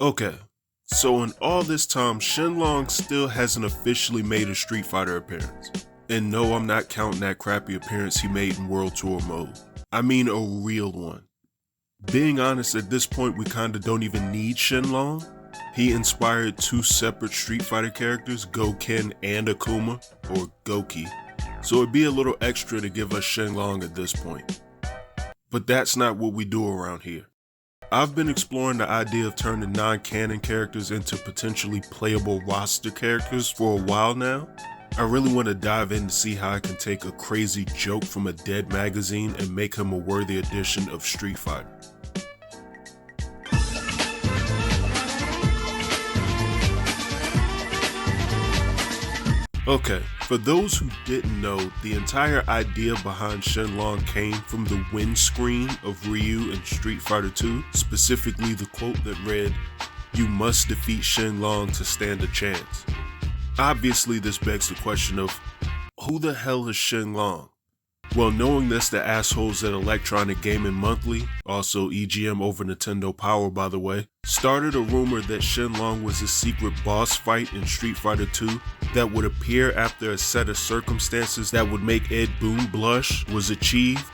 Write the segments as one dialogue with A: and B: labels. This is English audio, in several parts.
A: Okay, so in all this time, Sheng Long still hasn't officially made a Street Fighter appearance. And no, I'm not counting that crappy appearance he made in World Tour mode. I mean a real one. Being honest, at this point we kinda don't even need Sheng Long. He inspired two separate Street Fighter characters, Goken and Akuma, or Goki, so it'd be a little extra to give us Sheng Long at this point. But that's not what we do around here. I've been exploring the idea of turning non-canon characters into potentially playable roster characters for a while now. I really want to dive in to see how I can take a crazy joke from a dead magazine and make him a worthy addition of Street Fighter. Okay, for those who didn't know, the entire idea behind Sheng Long came from the windscreen of Ryu in Street Fighter 2, specifically the quote that read, "You must defeat Sheng Long to stand a chance." Obviously this begs the question of, who the hell is Sheng Long? Well, knowing this, the assholes at Electronic Gaming Monthly, also EGM over Nintendo Power by the way, started a rumor that Sheng Long was a secret boss fight in Street Fighter 2 that would appear after a set of circumstances that would make Ed Boon blush was achieved.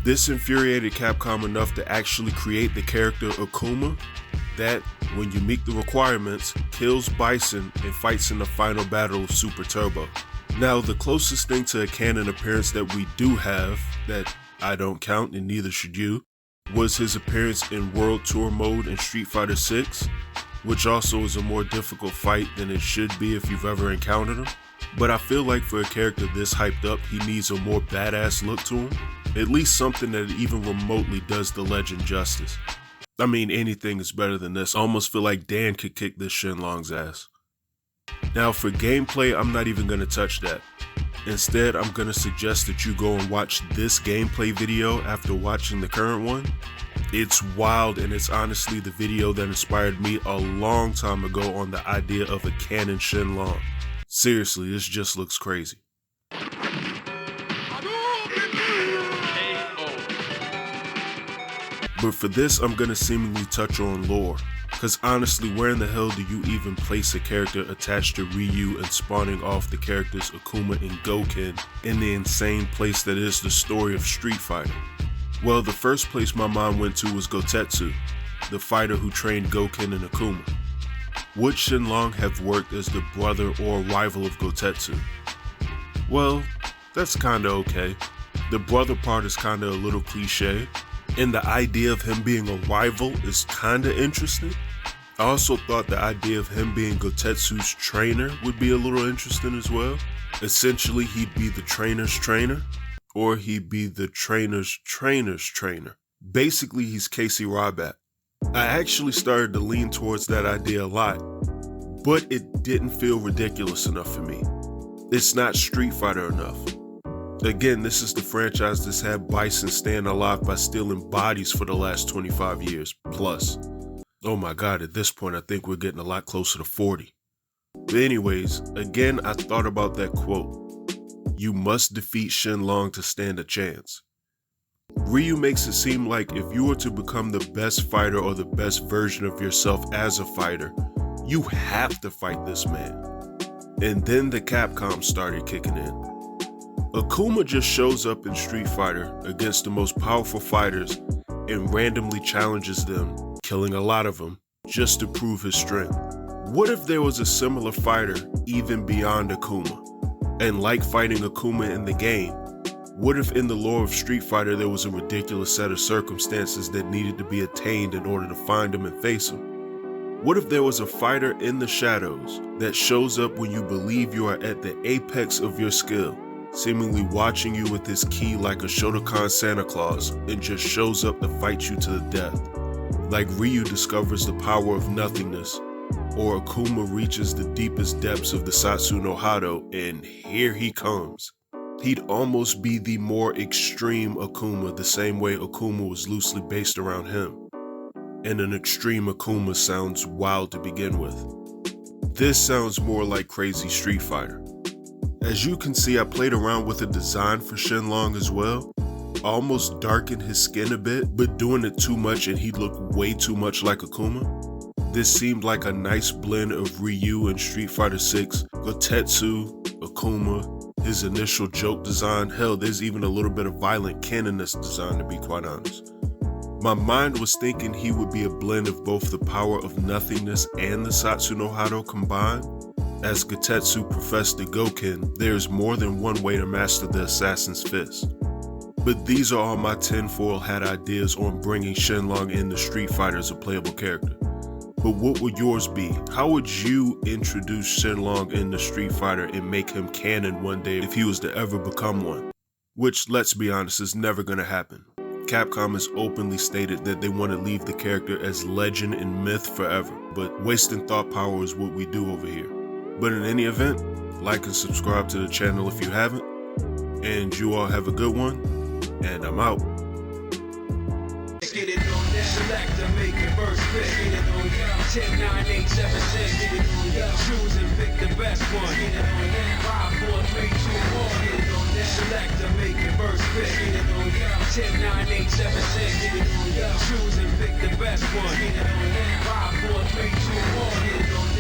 A: This infuriated Capcom enough to actually create the character Akuma that, when you meet the requirements, kills Bison and fights in the final battle of Super Turbo. Now, the closest thing to a canon appearance that we do have, that I don't count and neither should you, was his appearance in World Tour mode in Street Fighter 6, which also is a more difficult fight than it should be if you've ever encountered him. But I feel like for a character this hyped up, he needs a more badass look to him, at least something that even remotely does the legend justice. I mean, anything is better than this. I almost feel like Dan could kick this Sheng Long's ass. Now for gameplay, I'm not even going to touch that. Instead, I'm going to suggest that you go and watch this gameplay video after watching the current one. It's wild, and it's honestly the video that inspired me a long time ago on the idea of a canon Sheng Long. Seriously, this just looks crazy. But for this, I'm going to seemingly touch on lore. Cause honestly, where in the hell do you even place a character attached to Ryu and spawning off the characters Akuma and Goken in the insane place that is the story of Street Fighter? Well, the first place my mind went to was Gotetsu, the fighter who trained Goken and Akuma. Would Sheng Long have worked as the brother or rival of Gotetsu? Well, that's kinda okay. The brother part is kinda a little cliche, and the idea of him being a rival is kinda interesting. I also thought the idea of him being Gotetsu's trainer would be a little interesting as well. Essentially, he'd be the trainer's trainer, or he'd be the trainer's trainer's trainer. Basically, he's Casey Ryback. I actually started to lean towards that idea a lot, but it didn't feel ridiculous enough for me. It's not Street Fighter enough. Again, this is the franchise that's had Bison staying alive by stealing bodies for the last 25 years plus. Oh my god, at this point I think we're getting a lot closer to 40. But anyways, again I thought about that quote. You must defeat Sheng Long to stand a chance. Ryu makes it seem like if you were to become the best fighter or the best version of yourself as a fighter, you have to fight this man. And then the Capcom started kicking in. Akuma just shows up in Street Fighter against the most powerful fighters and randomly challenges them, killing a lot of them, just to prove his strength. What if there was a similar fighter even beyond Akuma? And like fighting Akuma in the game, what if in the lore of Street Fighter there was a ridiculous set of circumstances that needed to be attained in order to find him and face him? What if there was a fighter in the shadows that shows up when you believe you are at the apex of your skill, seemingly watching you with his ki like a Shotokan Santa Claus, and just shows up to fight you to the death? Like Ryu discovers the power of nothingness, or Akuma reaches the deepest depths of the Satsu no Hado, and here he comes. He'd almost be the more extreme Akuma, the same way Akuma was loosely based around him. And an extreme Akuma sounds wild to begin with. This sounds more like crazy Street Fighter. As you can see, I played around with a design for Sheng Long as well. I almost darkened his skin a bit, but doing it too much and he looked way too much like Akuma. This seemed like a nice blend of Ryu and Street Fighter 6, Gotetsu, Akuma, his initial joke design. Hell, there's even a little bit of violent canonist design, to be quite honest. My mind was thinking he would be a blend of both the power of nothingness and the Satsu no Hado combined. As Gotetsu professed to Goken, there is more than one way to master the Assassin's Fist. But these are all my tinfoil hat ideas on bringing Sheng Long into Street Fighter as a playable character. But what would yours be? How would you introduce Sheng Long into Street Fighter and make him canon one day if he was to ever become one? Which, let's be honest, is never gonna happen. Capcom has openly stated that they want to leave the character as legend and myth forever, but wasting thought power is what we do over here. But in any event, like and subscribe to the channel if you haven't, and you all have a good one, and I'm out.
B: Get it on that. Select to make it first pick. Get it on that. 10, 9, 8, 7, 6. Get it on that. Choose and pick the best one. Get it on that. 5, 4, 3, 2, 1. Get it on that. Select to make it first pick. Get it on that. 10, 9, 8, 7, 6. Get it on that. Choose and pick the best one. Get it on